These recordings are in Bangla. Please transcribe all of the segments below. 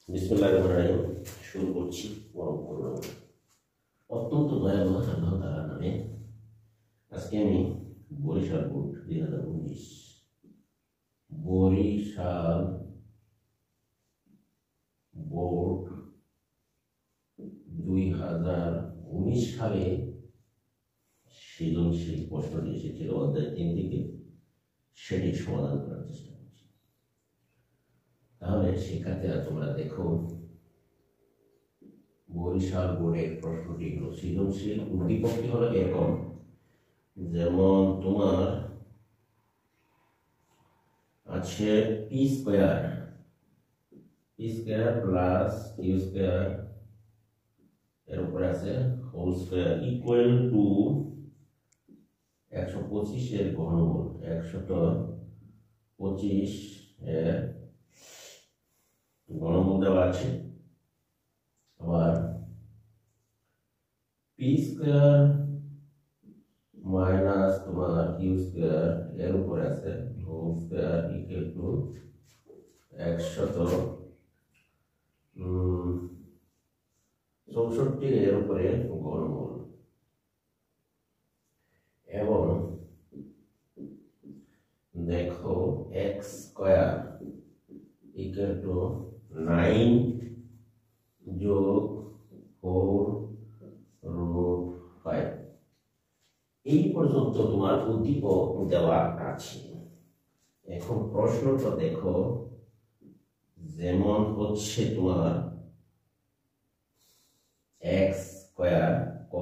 বিসমিল্লাহির রহমানির রহিম। শুরু করছি পরম করুণা অত্যন্ত দয়ালু আল্লাহ তাআলার নামে। আজকে আমি বরিশাল বোর্ড 2019 বরিশাল বোর্ড 2019 সালে সৃজনশীল প্রশ্নটি এসেছিল অধ্যায় 3 থেকে, সেটি সমাধান করার চেষ্টা করছি। তাহলে শিক্ষার্থীরা তোমরা দেখো, বরিশাল বোর্ডের প্রশ্নটি হলো সৃজনশীল। উদ্দীপকটি হলো এরকম, যেমন তোমার আছে p square plus q square, এর উপরে আছে হোল স্কোয়ার ইকুয়াল টু 125 এর ঘনমূল, 125 এর ঘনমূল দেওয়া আছে। আবার পি স্কোয়ার মাইনাস তোমার কিউ স্কোয়ার, এর উপরে আছে হোল স্কোয়ার ইকুয়াল টু 164 এর উপরে ঘনমূল, এবং দেখো এক্স স্কোয়ার ইকুয়াল টু 9 যোগ 4√5। এই পর্যন্ত তোমার উদ্দীপক দেওয়া আছে। এখন প্রশ্নটা দেখো, যেমন হচ্ছে তোমার এক্স স্কোয়ার ক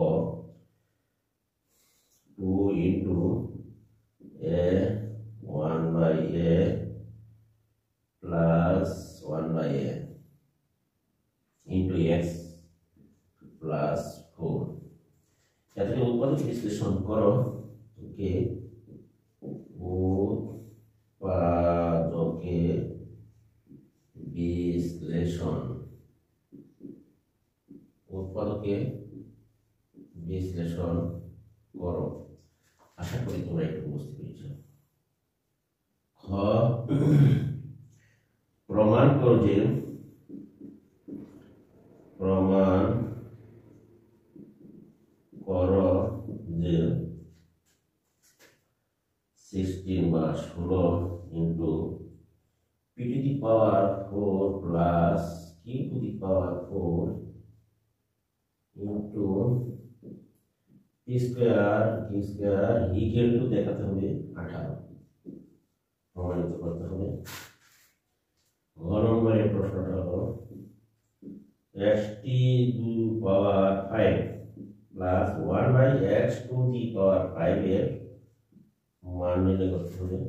2 ইন্টু এ 1/a plus 1/a into x plus 4। এটাকে উৎপাদক বিশ্লেষণ করো। ওকে, উৎপাদকে বিশ্লেষণ করো। আশা করি তোমরা একটু বুঝতে পেরেছ। খ, প্রমাণ করো যে প্রমাণ করো যে 16 বা 16 into p to the power 4 plus Q to the power 4 into p square q square equal to দেখাতে হবে 18, প্রমাণিত করতে হবে। ঘ নম্বরের প্রশ্নটা হলো xt to power 5 plus 1/x to the power 5 এর মান নির্ণয় করতে হবে।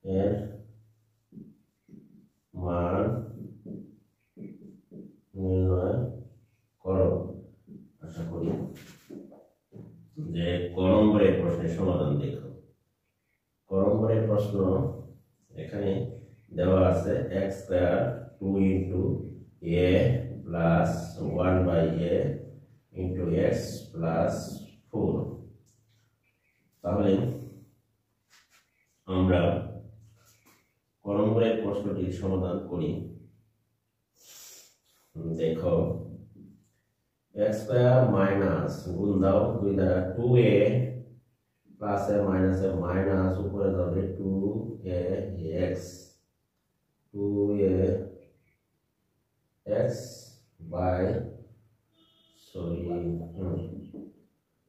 এর মান নির্ণয় করো। আশা করি যে ক নম্বরের প্রশ্নের সমাধান দেখো। ক নম্বরের প্রশ্ন এখানে দেওয়া আছে x square 2 into a plus 1/a into x plus 4। তাহলে আমরা ক নম্বরের প্রশ্নটির সমাধান করি। দেখো এক্স স্কোয়ার মাইনাস গুণ দাও 2 দ্বারা 2a প্লাস এ মাইনাস এ মাইনাস উপরে যাবে 2a x 2a x by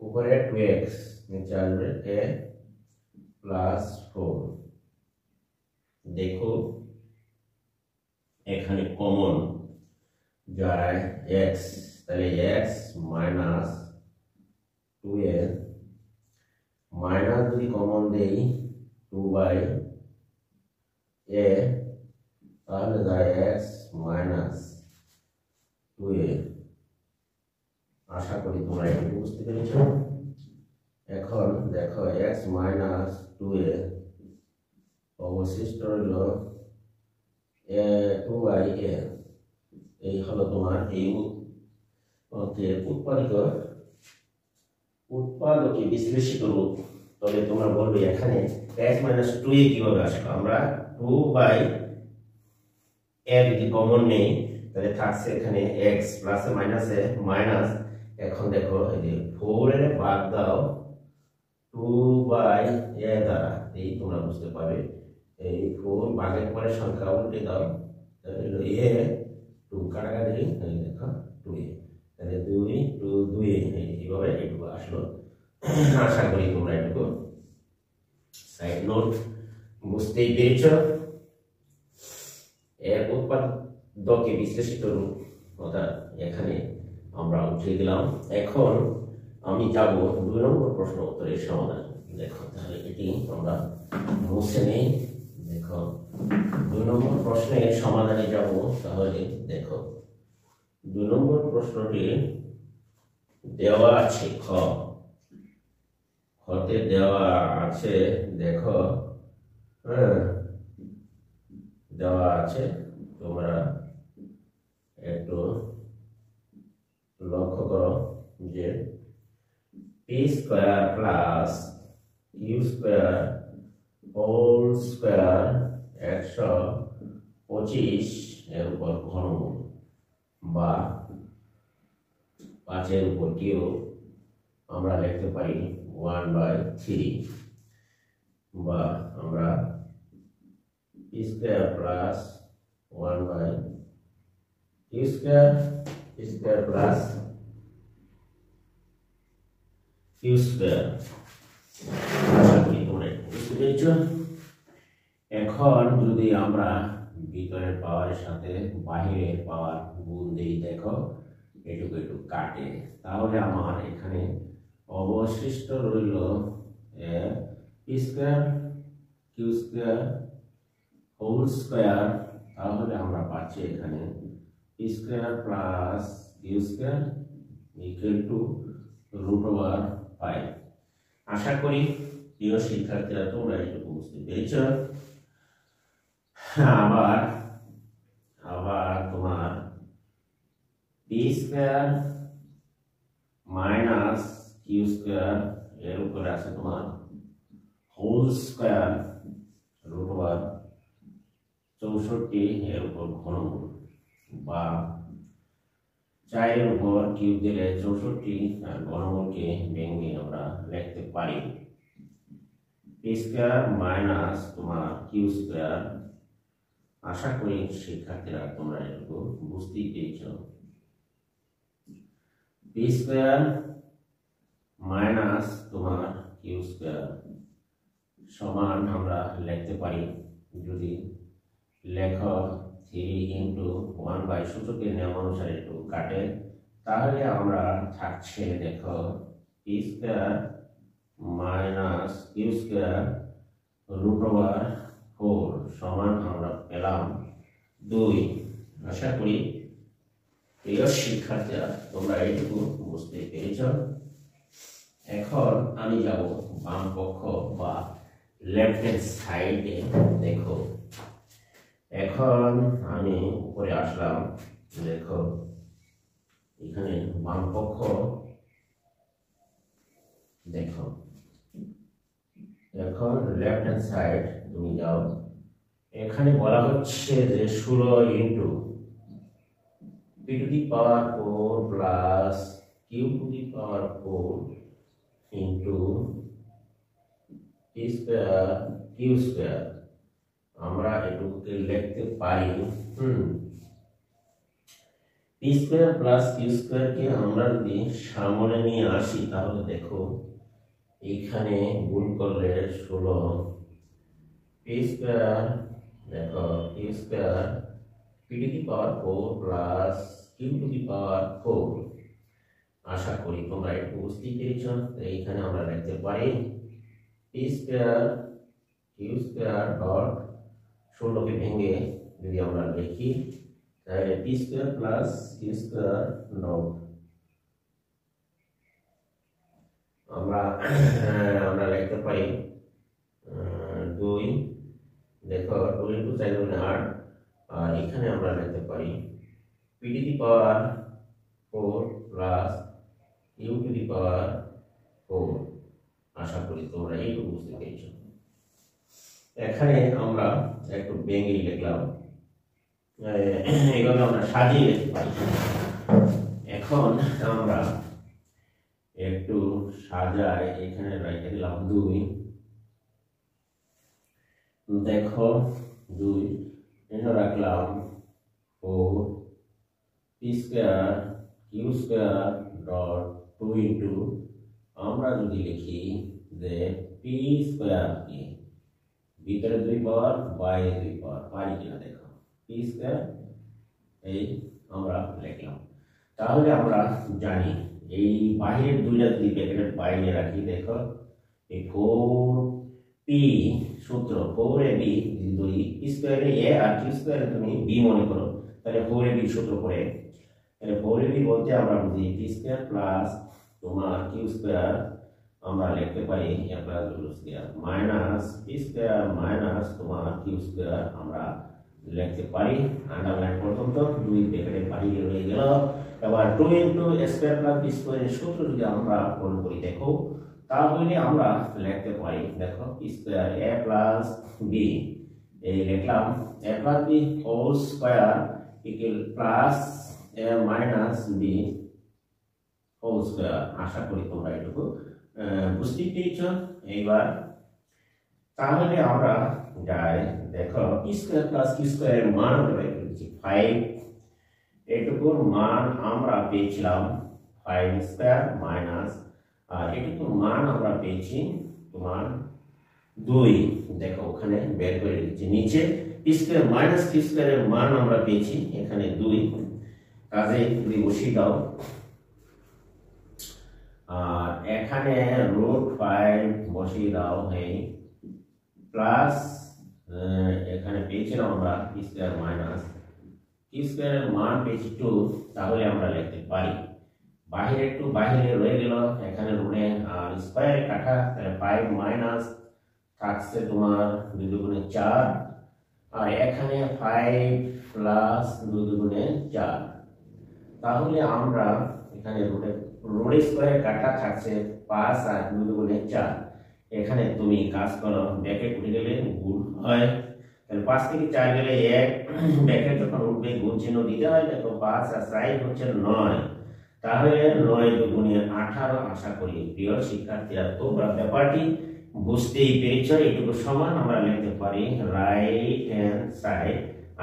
উপরে 2x নিচে আসবে a প্লাস 4। দেখো এখানে কমন যায় x, তাহলে x মাইনাস 2a মাইনাস যদি কমন দেই 2/a, তাহলে যায় x মাইনাস 2a। আশা করি তোমরা একটু বুঝতে পেরেছ। এখন দেখো x মাইনাস 2a অবশিষ্ট রইল 2/a। এই হলো তোমার এই উৎপাদকে বিশ্লেষিত রূপ। তবে তোমরা বলবে এখানে x মাইনাস 2a কিভাবে আসলো? আমরা 2/a এ যদি কমন নেই তাহলে থাকছে এখানে এক্স প্লাসে মাইনাসে মাইনাস। এখন দেখো এই যে 4 এর ভাগ দাও 2/a দ্বারা, এই তোমরা বুঝতে পারবে এই 4 ভাগের পরে সংখ্যা উল্টে দাও, তাহলে হলো a 2 কাটাকাটি, এই দেখো 2a, তাহলে 2 2 2a, এইভাবে এটুকু আসলো। আশা করি তোমরা এটুকু সাইড নোট বুঝতেই পেরেছ। এর উৎপাদকে বিশ্লেষিত রূপ অর্থাৎ এখানে আমরা উঠিয়ে দিলাম। এখন আমি যাব 2 নম্বর প্রশ্ন উত্তরের সমাধান। দেখো তাহলে এটি আমরা মুছে নেই। দেখো 2 নম্বর প্রশ্নের সমাধানে যাব। তাহলে দেখো 2 নম্বর প্রশ্নটি দেওয়া আছে খতে দেওয়া আছে, দেখো দেওয়া আছে, তোমরা একটু লক্ষ্য করো যে p square plus q square whole square 125 এর উপর ঘনমূল বা 5 এর উপর কিউব আমরা লিখতে পারি 1/3, বা আমরা পি স্কয়ার প্লাস 1/কিউ স্কয়ার প্লাস কিউ স্কয়ার। আশা করি তোমরা বুঝতে পেরেছ। এখন যদি আমরা ভিতরের পাওয়ারের সাথে বাহিরের পাওয়ার গুণ দিই, দেখো এটুকু একটু কাটে, তাহলে আমার এখানে অবশিষ্ট রইল p square q square whole square. তাহলে আমরা পাচ্ছি এখানে p square plus q square equal to √5। আশা করি প্রিয় শিক্ষার্থীরা তোমরা এটুকু বুঝতে পেরেছ। আবার তোমার p square minus q square এর উপরে আছে তোমার হোল স্কয়ার √64 এর উপর ঘনমূল, বা 4 এর উপর কিউব দিলে 64 আর ঘনমূলকে ভেঙে আমরা লিখতে পারি পি স্কয়ার মাইনাস তোমার কিউ স্কয়ার। আশা করি শিক্ষার্থীরা তোমরা এটুকু বুঝতেই পেরেছ। পি স্কয়ার মাইনাস তোমার কিউ স্কয়ার সমান আমরা লিখতে পারি, যদি লেখ 3 ইন্টু 1/, সূচকের নিয়ম অনুসারে একটু কাটে, তাহলে আমরা থাকছে দেখো p square minus q square √4 সমান আমরা পেলাম 2। আশা করি প্রিয় শিক্ষার্থীরা তোমরা এইটুকু বুঝতে পেরেছ। এখন আমি যাব বাম পক্ষ বা লেফট হ্যান্ড সাইডে। দেখো এখন আমি উপরে আসলাম, দেখো এখানে বাম পক্ষ দেখো। এখন লেফট হ্যান্ড সাইড তুমি যাও, এখানে বলা হচ্ছে যে 16 into p to the power 4 plus Q to the power 4 into p square q square. আমরা এটুকুকে লিখতে পারি p square plus q square কে আমরা যদি সামনে নিয়ে আসি, তাহলে দেখো এখানে গুণ করলে 16 পি স্কয়ার, দেখো q square p to the power 4 plus Q to the power 4। আশা করি তোমরা একটু বুঝতেই পেরেছ। এইখানে আমরা লিখতে পারি p square q square dot 16 কে ভেঙে যদি আমরা লিখি, তাহলে p square plus q square dot আমরা লিখতে পারি 2, দেখো 2 ইন্টু 4 গুণে 8, আর এখানে আমরা লিখতে পারি P to the power 4 plus Q to the power 4। আশা করি তোমরা এইটুকু বুঝতে পেরেছ। এখানে আমরা একটু ভেঙে লিখলাম এইভাবে আমরা সাজিয়ে লিখতে পারি। এখন আমরা একটু সাজাই, এখানে রেখে দিলাম 2, দেখো 2 এখানে রাখলাম 4 p square q square dot 2 into আমরা যদি লিখি যে পি স্কয়ার কি ভিতরে 2 পাওয়ার বাইরে 2 পাওয়ার পারি কিনা দেখো পি স্কয়ার এই আমরা লিখলাম। তাহলে আমরা জানি এই বাইরের দুইটা যদি ব্র্যাকেটের বাইরে রাখি দেখো এই 4p সূত্র 4ab যদি p স্কয়ারে a আর q স্কয়ারে তুমি b মনে করো তাহলে 4ab সূত্র পড়ে, তাহলে 4ab বলতে আমরা বুঝি p স্কয়ার প্লাস তোমার q স্কয়ার আমরা লিখতে পারি a plus b square minus p square minus তোমার q স্কয়ার আমরা লিখতে পারি। আন্ডারলাইন পর্যন্ত দুই ব্র্যাকেটের বাইরে রয়ে গেল। এবার 2 into a square plus b স্কয়ারের সূত্র যদি আমরা প্রয়োগ করি দেখো তাহলে আমরা লিখতে পারি দেখো p square a plus b এই লিখলাম a plus b whole square equal plus a minus b whole square. আশা করি তোমরা এটুকু বুঝতে পেরেছো। এইবার তাহলে আমরা যাই দেখো p স্কয়ার প্লাস q স্কয়ারের মান আমরা পেয়েছি 5, এটুকুর মান আমরা পেয়েছিলাম 5 স্কয়ার মাইনাস আর এটুকুর মান আমরা পেয়েছি তোমার 2, দেখো ওখানে বের করে দিচ্ছি নিচে p স্কয়ার মাইনাস q স্কয়ারের মান আমরা পেয়েছি এখানে 2, কাজে তুমি বসিয়ে দাও আর এখানে √5 বসিয়ে দাও এই প্লাস এখানে পেয়েছিলাম আমরা p স্কয়ার মাইনাস q স্কয়ারের মান পেয়েছি 2, তাহলে আমরা লিখতে পারি বাহিরে একটু বাহিরে রয়ে গেল এখানে রুটে আর স্কয়ারে কাটা তাহলে 5 মাইনাস থাকছে তোমার 2 দুগুণে 4 আর এখানে 5 প্লাস 2 দুগুণে 4, তাহলে আমরা এখানে রুটে স্কয়ারে কাটা থাকছে 5 আর 2 দুগুণে 4, এখানে তুমি কাজ করো ব্র্যাকেট উঠে গেলে গুণ হয় তাহলে 5 থেকে 4 গেলে 1 ব্র্যাকেট যখন উঠবে গুণ চিহ্ন দিতে হয় দেখো 5 আর 4 হচ্ছে 9, তাহলে 9 দুগুণে 18। আশা করি প্রিয় শিক্ষার্থীরা তোমরা ব্যাপারটি বুঝতেই পেরেছো। এটুকু সমান আমরা লিখতে পারি রাইট হ্যান্ড সাইড।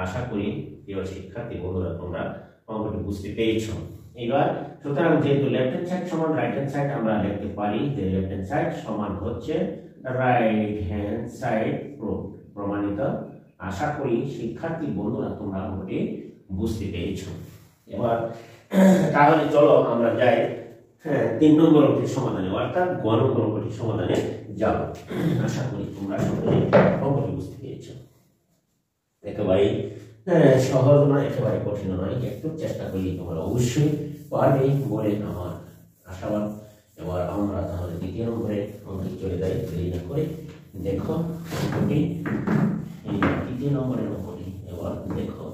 আশা করি প্রিয় শিক্ষার্থী বন্ধুরা তোমরা অঙ্কটি বুঝতে পেরেছো। এবার সুতরাং যেহেতু লেফট হ্যান্ড সাইড সমান রাইট হ্যান্ড সাইড আমরা লিখতে পারি যে লেফট হ্যান্ড সাইড সমান হচ্ছে রাইট হ্যান্ড সাইড প্রমাণিত। আশা করি শিক্ষার্থী বন্ধুরা তোমরা অঙ্কটি বুঝতে পেরেছো। এবার তাহলে চলো আমরা যাই 3 নম্বর অঙ্কের সমাধানে অর্থাৎ গ নম্বর অঙ্কটির সমাধানে যাব। আশা করি তোমরা সকলে অঙ্কটি বুঝতে পেরেছো। একেবারে সহজ নয় একেবারে কঠিন নয়, একটু চেষ্টা করলে তোমরা অবশ্যই পারবে বলে আমার আশাবাদ। এবার আমরা তাহলে 2য় নম্বরে অঙ্কে চলে যাই দেরি না করে। দেখো অঙ্কটি এই 2য় নম্বরের অঙ্কটি এবার দেখো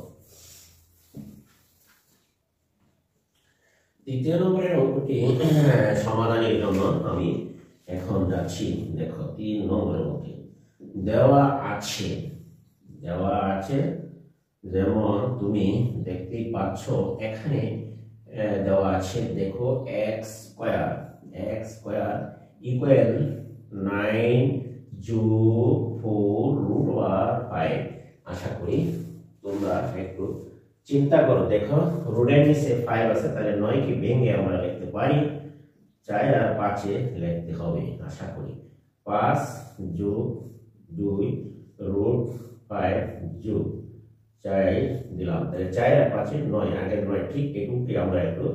2য় নম্বরের অঙ্কটি সমাধানের জন্য আমি এখন যাচ্ছি। দেখো 3 নম্বরের অঙ্কে দেওয়া আছে যেমন তুমি দেখতেই পাচ্ছ এখানে দেওয়া আছে দেখো x স্কয়ার ইকুয়াল 9 যোগ 4 √5। আশা করি তোমরা একটু চিন্তা করো। দেখো রুটের নিচে 5 আছে তাহলে 9 কে ভেঙে আমরা লিখতে পারি 4 আর 5 এ লিখতে হবে। আশা করি 5 যোগ 2 √5 যোগ 4 দিলাম তাহলে 4 আর 5 এ 9, আগের 9 ঠিক এটুকুকে আমরা একটু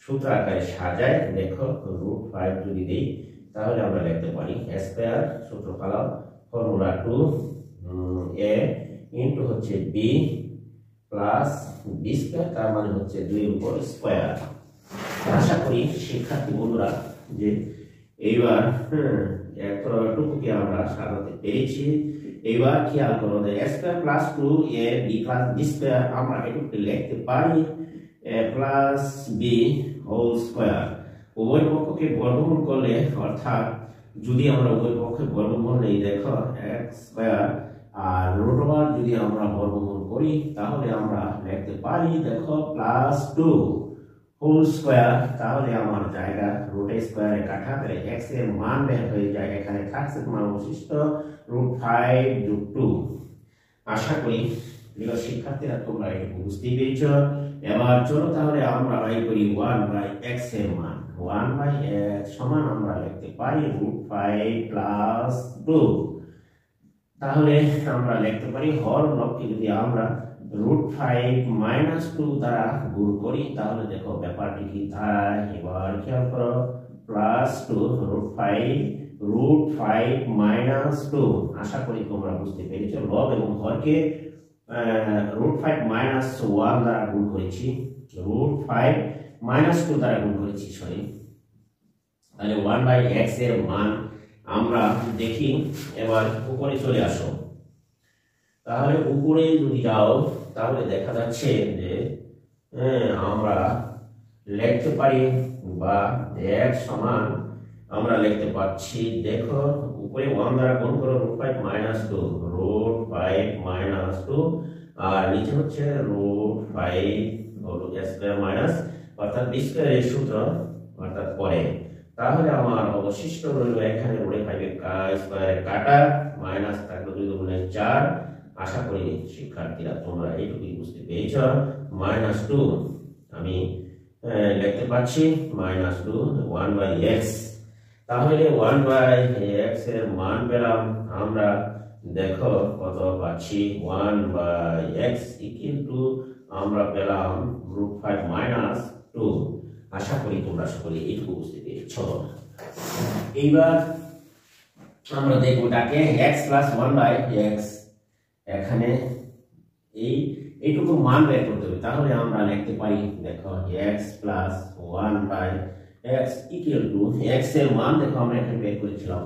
সূত্র আকারে সাজাই। দেখো √5 যদি দেই তাহলে আমরা লিখতে পারি a স্কয়ার সূত্র ফলাও ফর্মুলা 2a ইনটু হচ্ছে b প্লাস b স্কয়ার তার মানে হচ্ছে 2 এর উপর স্কয়ার। আশা করি শিক্ষার্থী বন্ধুরা যে এইবার এতটুকুকে আমরা সাজাতে পেরেছি। এবার খেয়াল করো যে a square plus 2ab plus b square আমরা এটুকুকে লিখতে পারি a plus b whole square. উভয় পক্ষকে বর্গমূল করলে অর্থাৎ যদি আমরা উভয় পক্ষে বর্গমূল নেই দেখো x স্কয়ার আর রুট ওভার যদি আমরা বর্গমূল করি তাহলে আমরা লিখতে পারি দেখো প্লাস 2 হোল স্কয়ার। তাহলে আমার জায়গা রুট স্কয়ারে কাটা, তাহলে x এর মান বের হয়ে যায়। এখানে থাকছে তোমার অবশিষ্ট √5 যোগ 2। আশা করি প্রিয় শিক্ষার্থীরা তোমরা এটুকু বুঝতেই পেরেছ। এবার চলো তাহলে আমরা বাই করি 1/x এর মান। 1/x সমান আমরা লিখতে পারি √5 প্লাস 2। তাহলে আমরা লিখতে পারি হর লবকে যদি আমরা √5 মাইনাস 2 দ্বারা গুণ করি তাহলে দেখো ব্যাপারটি কি দাঁড়ায়। এবার খেয়াল করো প্লাস 2 √5 মাইনাস 2। আশা করি তোমরা বুঝতে পেরেছো। লব এবং হরকে √5 মাইনাস 1 দ্বারা গুণ করেছি, √5 মাইনাস 2 দ্বারা গুণ করেছি সরি। তাহলে 1/x এর মান আমরা দেখি। এবার উপরে চলে আসো। তাহলে উপরে যদি যাও তাহলে দেখা যাচ্ছে যে আমরা লিখতে পারি বা x সমান আমরা লিখতে পাচ্ছি দেখো উপরে 1 দ্বারা গুণ করো √5 মাইনাস 2, √5 মাইনাস 2 আর নিচে হচ্ছে √5 হলো স্কয়ার মাইনাস অর্থাৎ b স্কয়ারের সূত্র অর্থাৎ পরে। তাহলে আমার অবশিষ্ট রইল এখানে √5 এর স্কয়ার কাটা মাইনাস থাকলো 2 গুণে 4। আশা করি শিক্ষার্থীরা তোমরা এইটুকুই বুঝতে পেরেছ। -2 আমি লিখতে পাচ্ছি -2 1/x। তাহলে 1/x এর মান পেলাম আমরা দেখো কত পাচ্ছি 1/x আমরা পেলাম √5 মাইনাস 2। আশা করি তোমরা সকলে এইটুকু বুঝতে পেরেছ। এইবার আমরা দেখব এটাকে x প্লাস 1/x। এখানে এইটুকু মান বের করতে হবে। তাহলে আমরা লিখতে পারি দেখো x plus 1/x equal to x এর মান দেখো আমরা এখানে বের করেছিলাম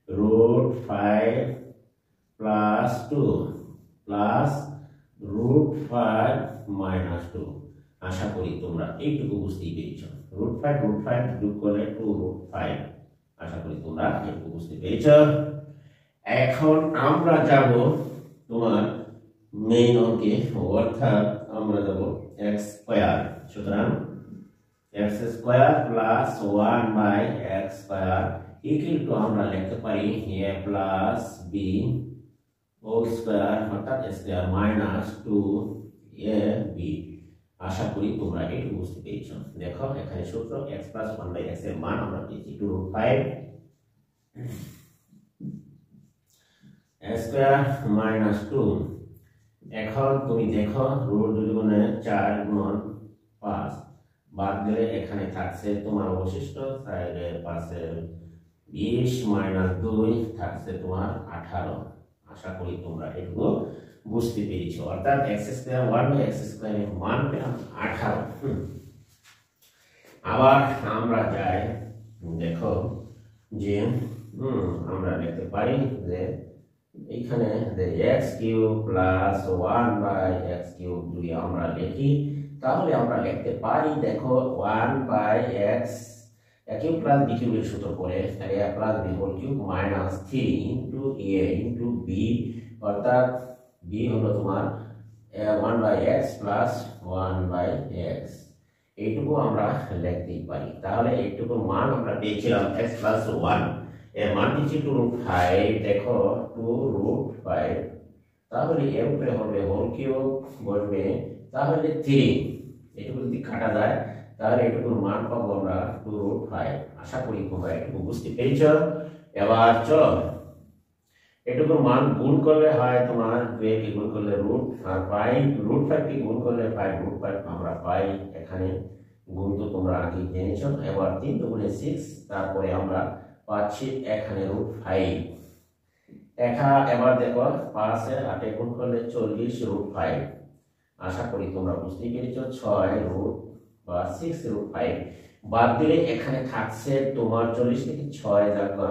√5 প্লাস 2 প্লাস √5 মাইনাস 2। আশা করি তোমরা এইটুকু বুঝতেই পেরেছো। √5 যোগ করলে 2√5। আশা করি তোমরা এইটুকু বুঝতে পেরেছো। এখন আমরা যাব তোমার মেইন অঙ্কে, অর্থাৎ আমরা যাব x স্কয়ার। সুতরাং x square plus 1/x square equal to আমরা লিখতে পারি a plus b whole square অর্থাৎ a স্কয়ার মাইনাস 2ab। আশা করি তোমরা এটুকু বুঝতে পেরেছো। দেখো এখানে সূত্র x প্লাস 1/x এর মান আমরা পেয়েছি 2√5 স্কয়ার মাইনাস 2। এখন তুমি দেখো √2 গুণে 4 গুণ 5 বাদ দিলে এখানে থাকছে তোমার অবশিষ্ট সাইডের পাশে 20 মাইনাস 2 থাকছে তোমার 18। আশা করি তোমরা এটুকু বুঝতে পেরেছো। অর্থাৎ x স্কয়ার 1/x স্কয়ার এর মান পেলাম 18। আবার আমরা যাই দেখো যে আমরা লিখতে পারি যে এখানে যে x cube plus 1/x cube যদি আমরা লিখি তাহলে আমরা লিখতে পারি দেখো 1/x কিউব প্লাস b কিউবের সূত্র পড়ে তাহলে a plus b whole cube minus 3 into a into b অর্থাৎ b হলো তোমার 1/x প্লাস 1/x। এইটুকু আমরা লিখতেই পারি। তাহলে এইটুকুর মান আমরা পেয়েছিলাম x প্লাস 1 এর মান দিচ্ছি 2√5 দেখো 2√5। তাহলে এর উপরে হবে হোল কিউব বসবে তাহলে 3। এটুকু যদি কাটা যায় তাহলে এটুকুর মান পাবো আমরা 2√5। আশা করি তোমরা এটুকু বুঝতে পেরেছো। এবার চলো এটুকুর মান গুণ করলে হয় তোমার 2 কে গুণ করলে রুট আর পাই √5 কে গুণ করলে পাই √5 আমরা পাই। এখানে গুণ তো তোমরা আগে জেনেছো। এবার 3 দুগুণে 6 তারপরে আমরা পাচ্ছি এখানে √5। এবার দেখো 5 এর 8 গুণ করলে 40 √5। আশা করি তোমরা বুঝতে পেরেছো। 6 বাদ দিলে এখানে থাকছে তোমার 40 থেকে 6 যাবে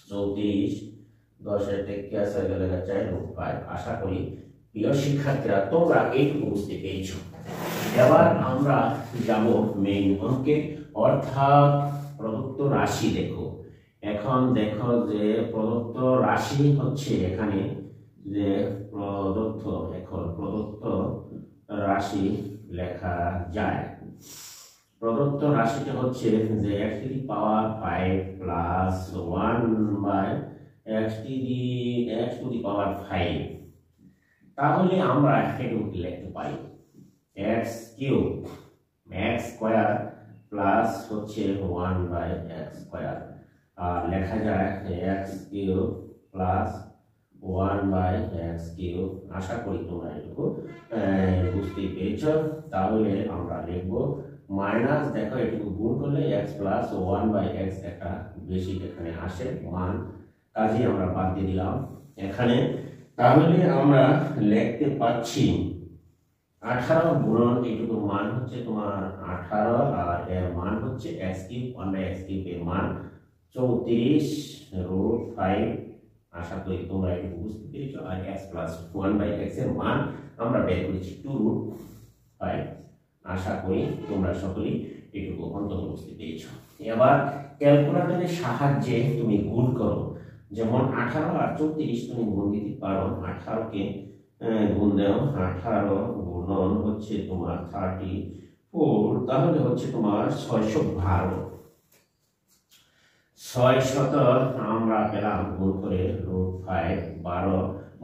34 10 এর থেকে 6 গেলে 4√5। আশা করি প্রিয় শিক্ষার্থীরা তোমরা এইটুকু বুঝতে পেরেছো। এবার আমরা যাব মেইন অঙ্কে, অর্থাৎ প্রদত্ত রাশি দেখো এখন দেখো যে প্রদত্ত রাশি হচ্ছে এখানে যে প্রদত্ত রাশি লেখা যায়। প্রদত্ত রাশিটা হচ্ছে যে x to the power 5 plus 1 by x to the power 5। তাহলে আমরা এটুকু লিখতে পারি x cube x square plus হচ্ছে 1 বাই x স্কয়ার, আর লেখা যায় x cube plus 1 by x cube. আশা করি তোমরা এটুকু বুঝতে পেরেছো। তাহলে আমরা লিখব মাইনাস, দেখো এটুকু গুণ করলে x প্লাস 1 বাই x একটা বেশি এখানে আসে মান, কাজে আমরা বাদ দিয়ে দিলাম এখানে। তাহলে আমরা লিখতে পাচ্ছি 18 গুণন এটুকু মান হচ্ছে তোমার 18, আর এর মান হচ্ছে x cube 1 by x cube এর মান 34√5। আশা করি তোমরা এটুকু বুঝতে পেরেছো। আর x প্লাস 1 বাই x এর মান আমরা বের করেছি 2√5। আশা করি তোমরা সকলেই এটুকু অন্তত বুঝতে পেরেছো। এবার ক্যালকুলেটরের সাহায্যে তুমি গুণ করো, যেমন 18 আর 34 তুমি গুণ দিতে পারো। 18 কে গুণ দাও, 18 গুণন হচ্ছে তোমার 34, তাহলে হচ্ছে তোমার 612। 6 আমরা পেলাম গুণ করে √5 12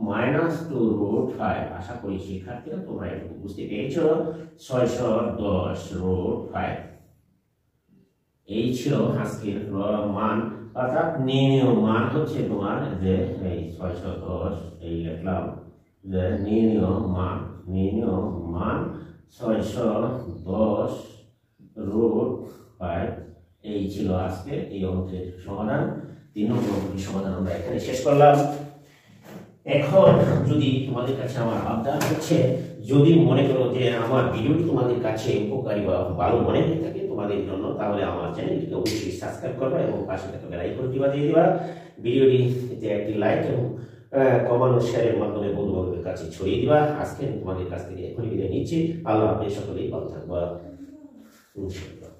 মাইনাস 2√5। আশা করি শিক্ষার্থীরা তোমরা এটুকু বুঝতে পেরেছো। 610√5 এই ছিল আজকের মান, অর্থাৎ নির্ণীয় মান হচ্ছে তোমার যে এই 610 এই লিখলাম যে নির্ণীয় মান 610√5। এই ছিল আজকে এই অঙ্কের সমাধান। 3 নম্বর অঙ্কের সমাধান আমরা এখানে শেষ করলাম। এখন যদি তোমাদের কাছে আমার আবদার হচ্ছে, যদি মনে করো যে আমার ভিডিওটি তোমাদের কাছে উপকারী বা ভালো মনে হয়ে থাকে তোমাদের জন্য, তাহলে আমার চ্যানেলটিকে অবশ্যই সাবস্ক্রাইব করবে এবং পাশে থাকা বেল আইকনটি বাজিয়ে দিবা। ভিডিওটিতে একটি লাইক এবং কমেন্ট ও শেয়ারের মাধ্যমে বন্ধু-বান্ধবের কাছে ছড়িয়ে দিবা। আজকে তোমাদের কাছ থেকে এখনই বিদায় নিচ্ছি। আল্লাহ হাফেজ, সকলেই ভালো থাকবা ইনশাআল্লাহ।